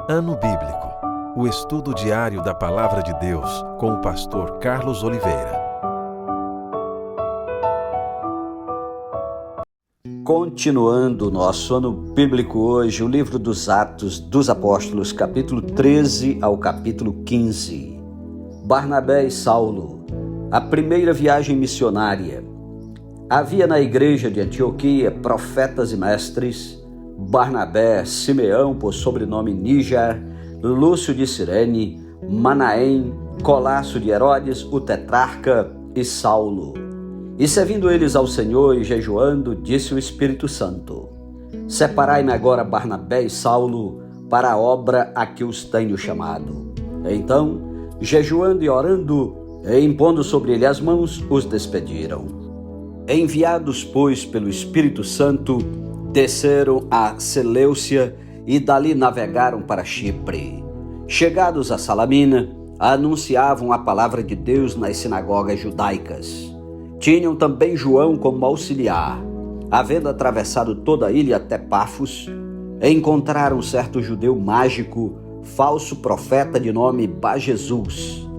Ano Bíblico, o estudo diário da Palavra de Deus com o pastor Carlos Oliveira. Continuando o nosso ano bíblico hoje, o livro dos Atos dos Apóstolos, capítulo 13 ao capítulo 15. Barnabé e Saulo, a primeira viagem missionária. Havia na igreja de Antioquia profetas e mestres: Barnabé, Simeão, por sobrenome Níger, Lúcio de Cirene, Manaém, Colasso de Herodes, o tetrarca, e Saulo. E servindo eles ao Senhor e jejuando, disse o Espírito Santo: Separai-me agora Barnabé e Saulo para a obra a que os tenho chamado. Então, jejuando e orando, e impondo sobre ele as mãos, os despediram. Enviados, pois, pelo Espírito Santo, desceram a Seleucia e dali navegaram para Chipre. Chegados a Salamina, anunciavam a palavra de Deus nas sinagogas judaicas. Tinham também João como auxiliar. Havendo atravessado toda a ilha até Pafos, encontraram certo judeu mágico, falso profeta de nome Bar-Jesus,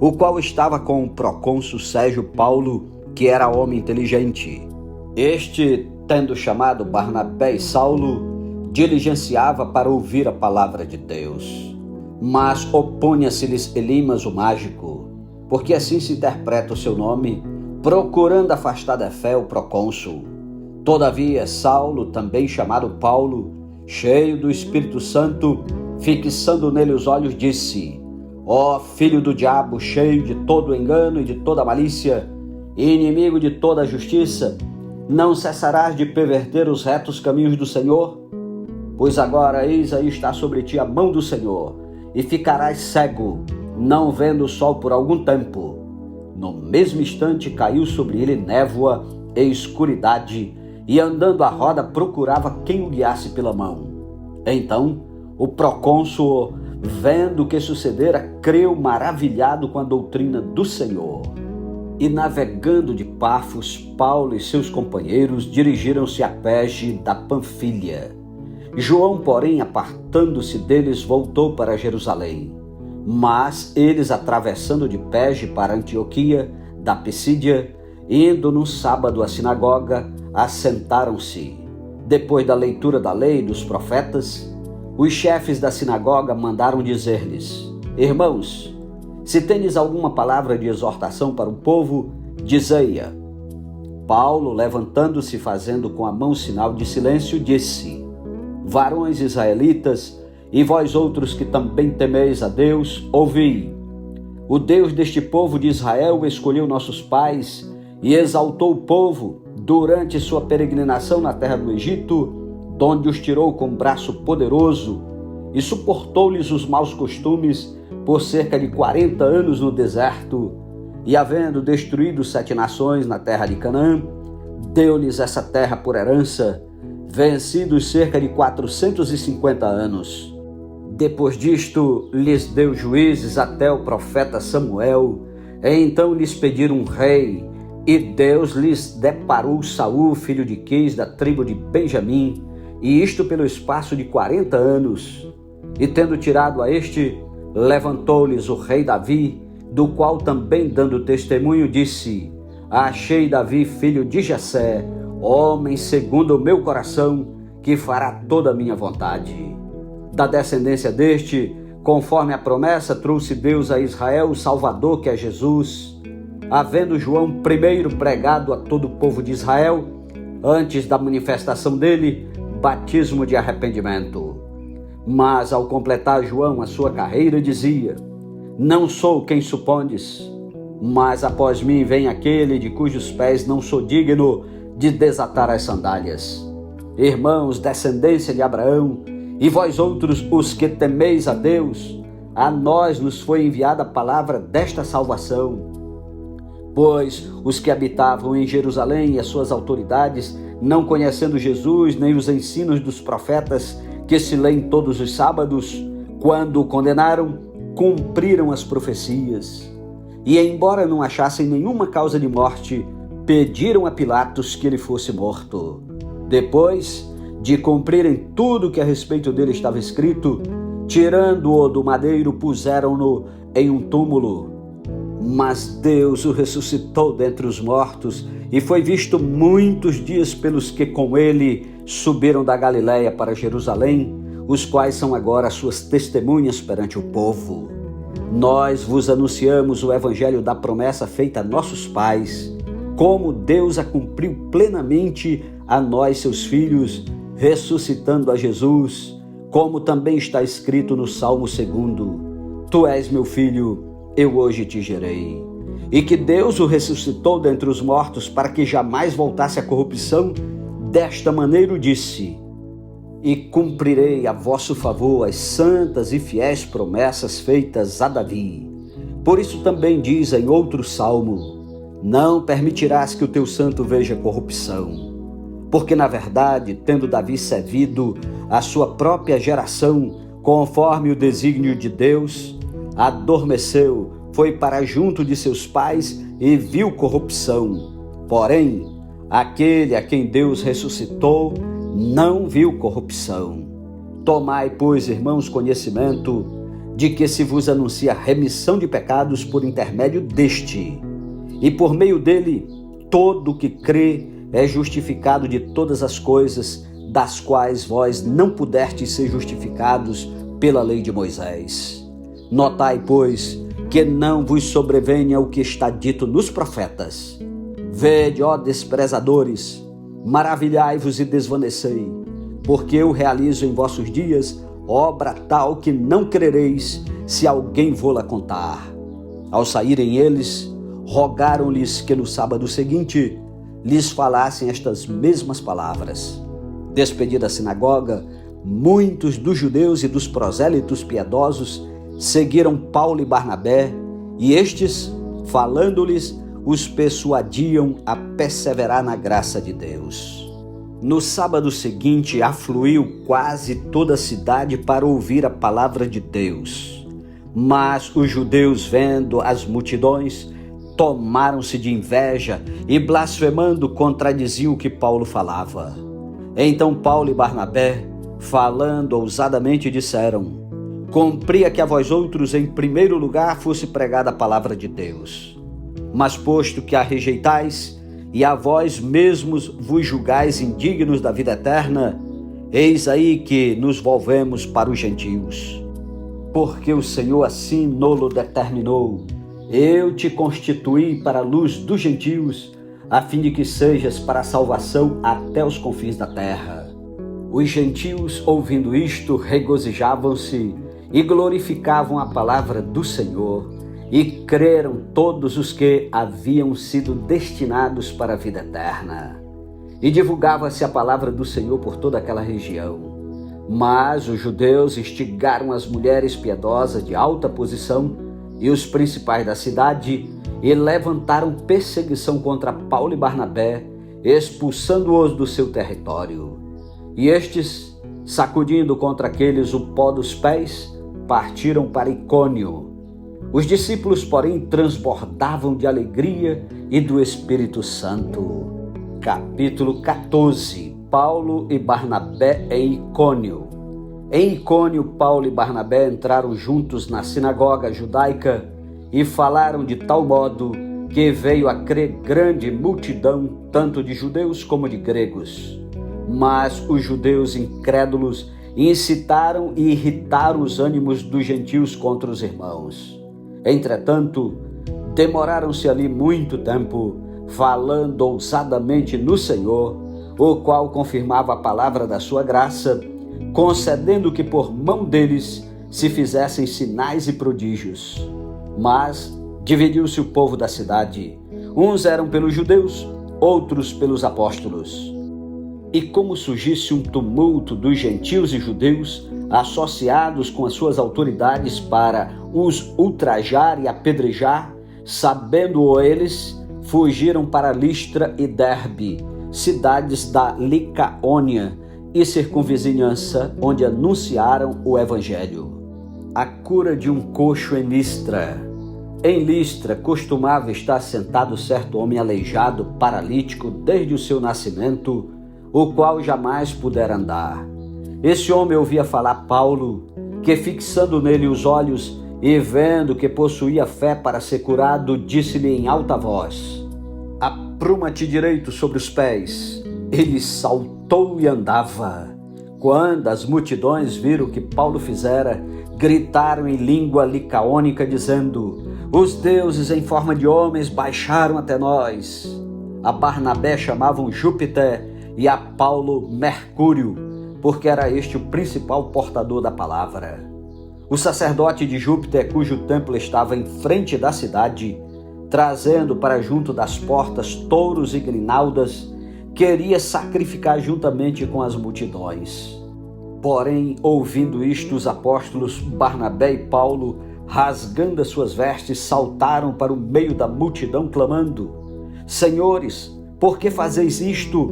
o qual estava com o procônsul Sérgio Paulo, que era homem inteligente. Este, tendo chamado Barnabé e Saulo, diligenciava para ouvir a palavra de Deus. Mas opunha-se-lhes Elimas o mágico, porque assim se interpreta o seu nome, procurando afastar da fé o procônsul. Todavia Saulo, também chamado Paulo, cheio do Espírito Santo, fixando nele os olhos, disse: Ó filho do diabo, cheio de todo engano e de toda malícia, inimigo de toda a justiça, não cessarás de perverter os retos caminhos do Senhor? Pois agora eis aí está sobre ti a mão do Senhor, e ficarás cego, não vendo o sol por algum tempo. No mesmo instante caiu sobre ele névoa e escuridade, e andando à roda procurava quem o guiasse pela mão. Então o procônsul, vendo o que sucedera, creu maravilhado com a doutrina do Senhor. E navegando de Pafos, Paulo e seus companheiros dirigiram-se a Perge da Panfilha. João, porém, apartando-se deles, voltou para Jerusalém. Mas eles, atravessando de Perge para Antioquia da Pisídia, indo no sábado à sinagoga, assentaram-se. Depois da leitura da lei e dos profetas, os chefes da sinagoga mandaram dizer-lhes: Irmãos, se tendes alguma palavra de exortação para o povo, dizei-a. Paulo, levantando-se, fazendo com a mão sinal de silêncio, disse: Varões israelitas, e vós outros que também temeis a Deus, ouvi. O Deus deste povo de Israel escolheu nossos pais e exaltou o povo durante sua peregrinação na terra do Egito, donde os tirou com braço poderoso e suportou-lhes os maus costumes por cerca de 40 anos no deserto, e havendo destruído 7 nações na terra de Canaã, deu-lhes essa terra por herança, vencidos cerca de 450 anos. Depois disto, lhes deu juízes até o profeta Samuel, e então lhes pediram um rei, e Deus lhes deparou Saul, filho de Quis, da tribo de Benjamim, e isto pelo espaço de 40 anos. E tendo tirado a este, levantou-lhes o rei Davi, do qual também dando testemunho disse: Achei Davi, filho de Jessé, homem segundo o meu coração, que fará toda a minha vontade. Da descendência deste, conforme a promessa, trouxe Deus a Israel o Salvador, que é Jesus, havendo João primeiro pregado a todo o povo de Israel, antes da manifestação dele, batismo de arrependimento. Mas ao completar João a sua carreira, dizia: Não sou quem supondes, mas após mim vem aquele de cujos pés não sou digno de desatar as sandálias. Irmãos, descendência de Abraão, e vós outros os que temeis a Deus, a nós nos foi enviada a palavra desta salvação. Pois os que habitavam em Jerusalém e as suas autoridades, não conhecendo Jesus nem os ensinos dos profetas que se leem todos os sábados, quando o condenaram, cumpriram as profecias. E embora não achassem nenhuma causa de morte, pediram a Pilatos que ele fosse morto. Depois de cumprirem tudo que a respeito dele estava escrito, Tirando-o do madeiro, puseram-no em um túmulo. Mas Deus o ressuscitou dentre os mortos e foi visto muitos dias pelos que com ele subiram da Galiléia para Jerusalém, os quais são agora suas testemunhas perante o povo. Nós vos anunciamos o evangelho da promessa feita a nossos pais, como Deus a cumpriu plenamente a nós, seus filhos, ressuscitando a Jesus, como também está escrito no Salmo 2: Tu és meu filho, eu hoje te gerei. E que Deus o ressuscitou dentre os mortos para que jamais voltasse à corrupção, desta maneira o disse: E cumprirei a vosso favor as santas e fiéis promessas feitas a Davi. Por isso também diz em outro salmo: Não permitirás que o teu santo veja corrupção. Porque na verdade, tendo Davi servido a sua própria geração, conforme o desígnio de Deus, adormeceu, foi para junto de seus pais e viu corrupção. Porém, aquele a quem Deus ressuscitou não viu corrupção. Tomai, pois, irmãos, conhecimento de que se vos anuncia remissão de pecados por intermédio deste, e por meio dele todo que crê é justificado de todas as coisas das quais vós não pudestes ser justificados pela lei de Moisés. Notai, pois, que não vos sobrevenha o que está dito nos profetas. Vede, ó desprezadores, maravilhai-vos e desvanecei, porque eu realizo em vossos dias obra tal que não crereis, se alguém vô-la contar. Ao saírem eles, rogaram-lhes que no sábado seguinte lhes falassem estas mesmas palavras. Despedida a sinagoga, muitos dos judeus e dos prosélitos piedosos seguiram Paulo e Barnabé, e estes, falando-lhes, os persuadiam a perseverar na graça de Deus. No sábado seguinte, afluiu quase toda a cidade para ouvir a palavra de Deus. Mas os judeus, vendo as multidões, tomaram-se de inveja e, blasfemando, contradiziam o que Paulo falava. Então Paulo e Barnabé, falando ousadamente, disseram: Cumpria que a vós outros, em primeiro lugar, fosse pregada a palavra de Deus. Mas posto que a rejeitais, e a vós mesmos vos julgais indignos da vida eterna, eis aí que nos volvemos para os gentios. Porque o Senhor assim nolo determinou: Eu te constituí para a luz dos gentios, a fim de que sejas para a salvação até os confins da terra. Os gentios, ouvindo isto, regozijavam-se e glorificavam a palavra do Senhor, e creram todos os que haviam sido destinados para a vida eterna. E divulgava-se a palavra do Senhor por toda aquela região. Mas os judeus instigaram as mulheres piedosas de alta posição e os principais da cidade, e levantaram perseguição contra Paulo e Barnabé, expulsando-os do seu território. E estes, sacudindo contra aqueles o pó dos pés, partiram para Icônio. Os discípulos, porém, transbordavam de alegria e do Espírito Santo. Capítulo 14. Paulo e Barnabé em Icônio. Em Icônio, Paulo e Barnabé entraram juntos na sinagoga judaica e falaram de tal modo que veio a crer grande multidão, tanto de judeus como de gregos. Mas os judeus incrédulos incitaram e irritaram os ânimos dos gentios contra os irmãos. Entretanto, demoraram-se ali muito tempo, falando ousadamente no Senhor, o qual confirmava a palavra da sua graça, concedendo que por mão deles se fizessem sinais e prodígios. Mas dividiu-se o povo da cidade. Uns eram pelos judeus, outros pelos apóstolos. E como surgisse um tumulto dos gentios e judeus, associados com as suas autoridades para os ultrajar e apedrejar, sabendo-o eles, fugiram para Listra e Derbe, cidades da Licaônia e circunvizinhança, onde anunciaram o evangelho. A cura de um coxo em Listra. Em Listra costumava estar sentado certo homem aleijado, paralítico desde o seu nascimento, o qual jamais pudera andar. Esse homem ouvia falar Paulo que fixando nele os olhos e vendo que possuía fé para ser curado, disse-lhe em alta voz: apruma-te direito sobre os pés. Ele saltou e andava. Quando as multidões viram o que Paulo fizera, gritaram em língua licaônica, dizendo: os deuses em forma de homens baixaram até nós. A Barnabé chamavam Júpiter e a Paulo Mercúrio, porque era este o principal portador da palavra. O sacerdote de Júpiter, cujo templo estava em frente da cidade, trazendo para junto das portas touros e grinaldas, queria sacrificar juntamente com as multidões. Porém, ouvindo isto, os apóstolos Barnabé e Paulo, rasgando as suas vestes, saltaram para o meio da multidão, clamando: senhores, por que fazeis isto?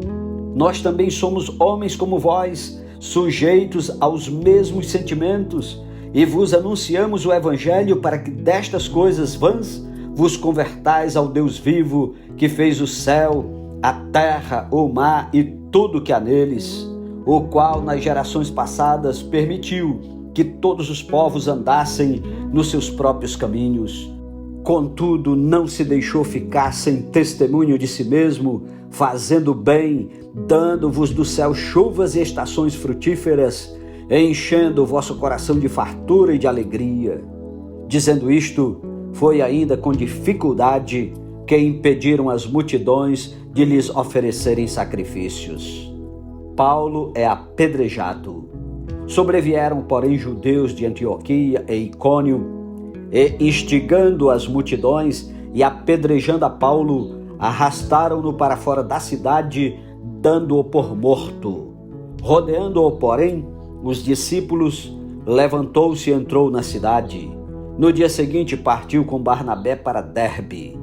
Nós também somos homens como vós, sujeitos aos mesmos sentimentos, e vos anunciamos o evangelho para que destas coisas vãs vos convertais ao Deus vivo, que fez o céu, a terra, o mar e tudo que há neles, o qual nas gerações passadas permitiu que todos os povos andassem nos seus próprios caminhos. Contudo, não se deixou ficar sem testemunho de si mesmo, fazendo bem, dando-vos do céu chuvas e estações frutíferas, enchendo o vosso coração de fartura e de alegria. Dizendo isto, foi ainda com dificuldade que impediram as multidões de lhes oferecerem sacrifícios. Paulo é apedrejado. Sobrevieram, porém, judeus de Antioquia e Icônio, e instigando as multidões e apedrejando a Paulo, arrastaram-no para fora da cidade, dando-o por morto. Rodeando-o, porém, os discípulos, levantou-se e entrou na cidade. No dia seguinte partiu com Barnabé para Derbe.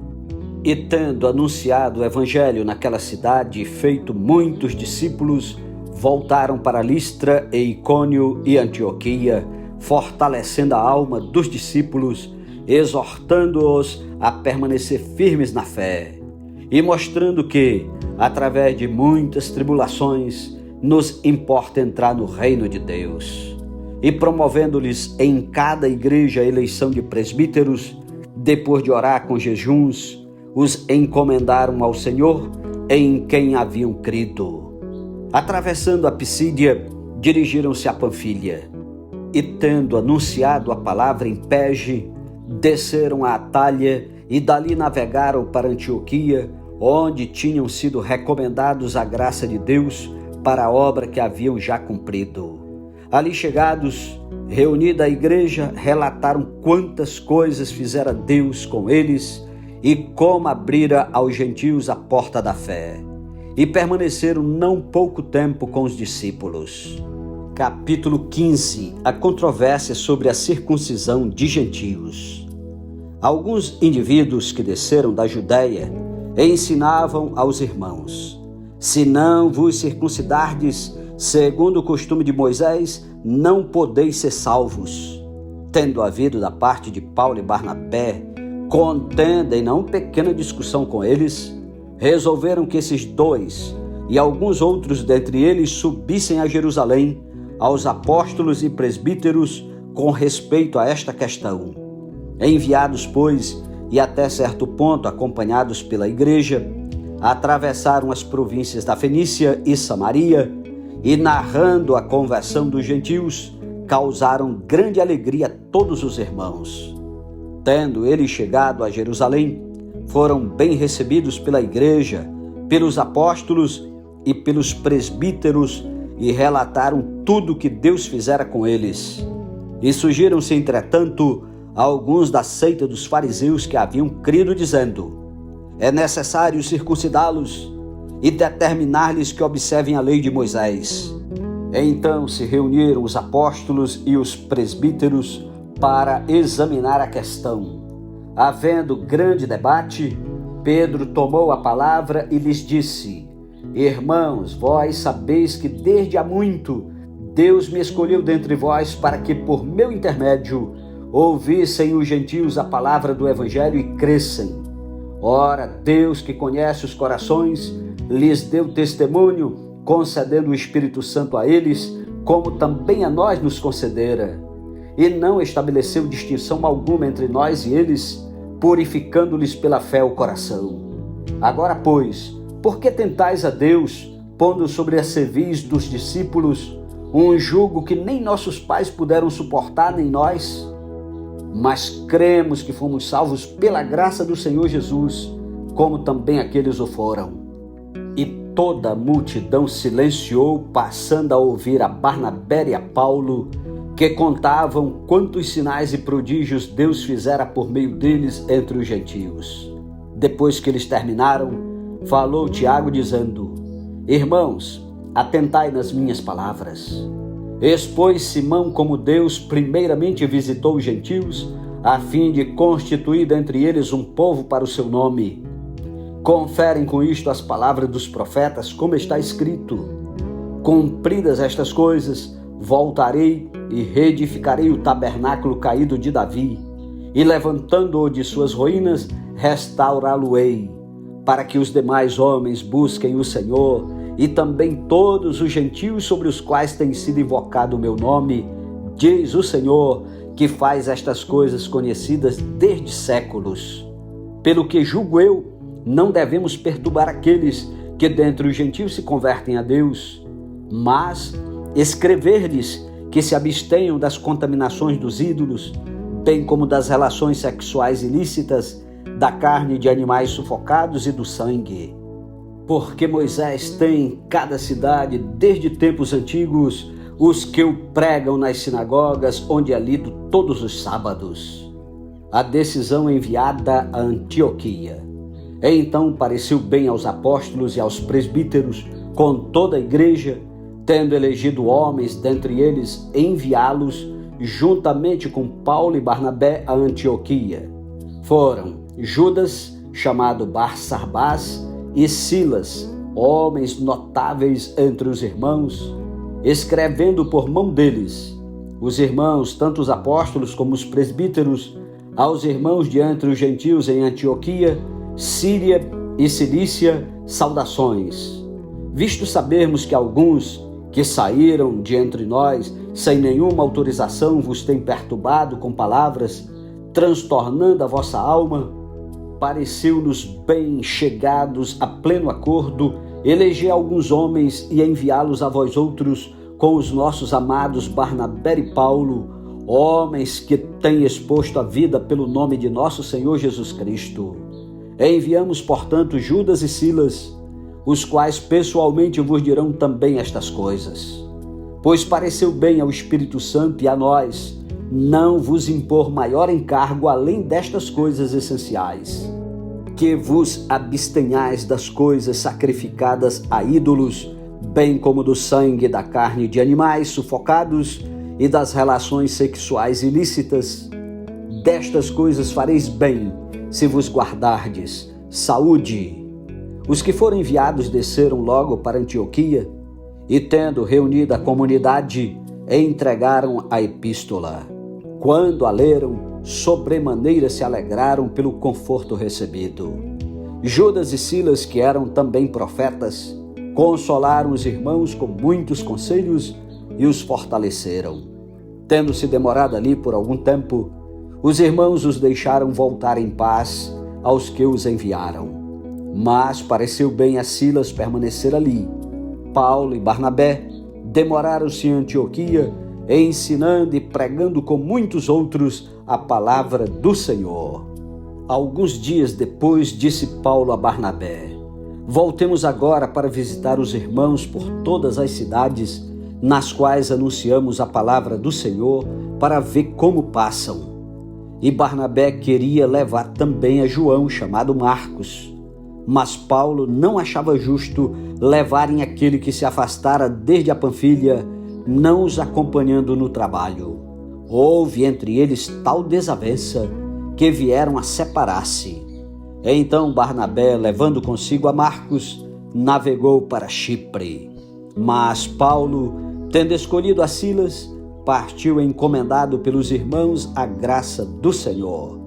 E tendo anunciado o evangelho naquela cidade e feito muitos discípulos, voltaram para Listra e Icônio e Antioquia, fortalecendo a alma dos discípulos, exortando-os a permanecer firmes na fé, e mostrando que, através de muitas tribulações, nos importa entrar no reino de Deus, e promovendo-lhes em cada igreja a eleição de presbíteros, depois de orar com jejuns, os encomendaram ao Senhor, em quem haviam crido. Atravessando a Pisídia, dirigiram-se a Panfilha, e tendo anunciado a palavra em Perge, desceram a Atália e dali navegaram para Antioquia, onde tinham sido recomendados à graça de Deus para a obra que haviam já cumprido. Ali chegados, reunida a igreja, relataram quantas coisas fizera Deus com eles e como abrira aos gentios a porta da fé. E permaneceram não pouco tempo com os discípulos. Capítulo 15. A controvérsia sobre a circuncisão de gentios. Alguns indivíduos que desceram da Judéia ensinavam aos irmãos: se não vos circuncidardes, segundo o costume de Moisés, não podeis ser salvos. Tendo havido da parte de Paulo e Barnabé contenda e não pequena discussão com eles, resolveram que esses dois e alguns outros dentre eles subissem a Jerusalém aos apóstolos e presbíteros com respeito a esta questão. Enviados, pois, e até certo ponto acompanhados pela igreja, atravessaram as províncias da Fenícia e Samaria e, narrando a conversão dos gentios, causaram grande alegria a todos os irmãos. Tendo eles chegado a Jerusalém, foram bem recebidos pela igreja, pelos apóstolos e pelos presbíteros e relataram tudo o que Deus fizera com eles. E surgiram-se, entretanto, alguns da seita dos fariseus que haviam crido, dizendo: é necessário circuncidá-los e determinar-lhes que observem a lei de Moisés. Então se reuniram os apóstolos e os presbíteros para examinar a questão. Havendo grande debate, Pedro tomou a palavra e lhes disse: irmãos, vós sabeis que desde há muito Deus me escolheu dentre vós para que por meu intermédio ouvissem os gentios a palavra do evangelho e crescem. Ora, Deus, que conhece os corações, lhes deu testemunho, concedendo o Espírito Santo a eles, como também a nós nos concedera. e não estabeleceu distinção alguma entre nós e eles, purificando-lhes pela fé o coração. Agora, pois, por que tentais a Deus, pondo sobre a cerviz dos discípulos um jugo que nem nossos pais puderam suportar, nem nós? Mas cremos que fomos salvos pela graça do Senhor Jesus, como também aqueles o foram. E toda a multidão silenciou, passando a ouvir a Barnabé e a Paulo, que contavam quantos sinais e prodígios Deus fizera por meio deles entre os gentios. Depois que eles terminaram, falou Tiago dizendo: Irmãos, atentai nas minhas palavras. Expôs Simão como Deus primeiramente visitou os gentios, a fim de constituir dentre eles um povo para o seu nome. Conferem com isto as palavras dos profetas, como está escrito: Cumpridas estas coisas, voltarei e reedificarei o tabernáculo caído de Davi, e levantando-o de suas ruínas, restaurá-lo-ei, para que os demais homens busquem o Senhor, e também todos os gentios sobre os quais tem sido invocado o meu nome, diz o Senhor, que faz estas coisas conhecidas desde séculos. Pelo que julgo eu, não devemos perturbar aqueles que dentre os gentios se convertem a Deus, mas escrever-lhes que se abstenham das contaminações dos ídolos, bem como das relações sexuais ilícitas, da carne de animais sufocados e do sangue. Porque Moisés tem em cada cidade, desde tempos antigos, os que o pregam nas sinagogas, onde é lido todos os sábados. A decisão enviada a Antioquia. Então pareceu bem aos apóstolos e aos presbíteros, com toda a igreja, tendo elegido homens dentre eles, enviá-los, juntamente com Paulo e Barnabé, a Antioquia. Foram Judas, chamado Barsabás, e Silas, homens notáveis entre os irmãos, escrevendo por mão deles, os irmãos, tanto os apóstolos como os presbíteros, aos irmãos de entre os gentios em Antioquia, Síria e Cilícia, saudações. Visto sabermos que alguns que saíram de entre nós, sem nenhuma autorização, vos têm perturbado com palavras, transtornando a vossa alma, pareceu-nos bem, chegados a pleno acordo, eleger alguns homens e enviá-los a vós outros com os nossos amados Barnabé e Paulo, homens que têm exposto a vida pelo nome de nosso Senhor Jesus Cristo. Enviamos, portanto, Judas e Silas, os quais pessoalmente vos dirão também estas coisas. Pois pareceu bem ao Espírito Santo e a nós não vos impor maior encargo além destas coisas essenciais, que vos abstenhais das coisas sacrificadas a ídolos, bem como do sangue e da carne de animais sufocados e das relações sexuais ilícitas. Destas coisas fareis bem, se vos guardardes. Saúde! Os que foram enviados desceram logo para Antioquia e, tendo reunido a comunidade, entregaram a epístola. Quando a leram, sobremaneira se alegraram pelo conforto recebido. Judas e Silas, que eram também profetas, consolaram os irmãos com muitos conselhos e os fortaleceram. Tendo-se demorado ali por algum tempo, os irmãos os deixaram voltar em paz aos que os enviaram. Mas pareceu bem a Silas permanecer ali. Paulo e Barnabé demoraram-se em Antioquia, ensinando e pregando com muitos outros a palavra do Senhor. Alguns dias depois, disse Paulo a Barnabé: voltemos agora para visitar os irmãos por todas as cidades nas quais anunciamos a palavra do Senhor, para ver como passam. E Barnabé queria levar também a João, chamado Marcos. Mas Paulo não achava justo levarem aquele que se afastara desde a Panfilha, não os acompanhando no trabalho. Houve entre eles tal desavença que vieram a separar-se. Então Barnabé, levando consigo a Marcos, navegou para Chipre. Mas Paulo, tendo escolhido a Silas, partiu encomendado pelos irmãos à graça do Senhor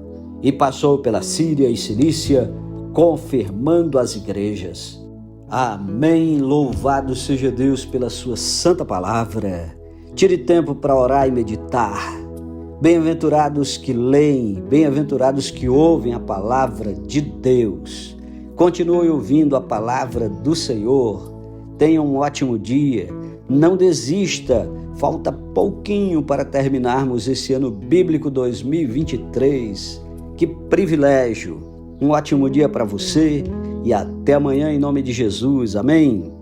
e passou pela Síria e Cilícia, confirmando as igrejas. Amém. Louvado seja Deus pela sua santa palavra. Tire tempo para orar e meditar. Bem-aventurados que leem, bem-aventurados que ouvem a palavra de Deus. Continue ouvindo a palavra do Senhor. Tenha um ótimo dia. Não desista. Falta pouquinho para terminarmos esse ano bíblico 2023. Que privilégio. Um ótimo dia para você e até amanhã em nome de Jesus. Amém.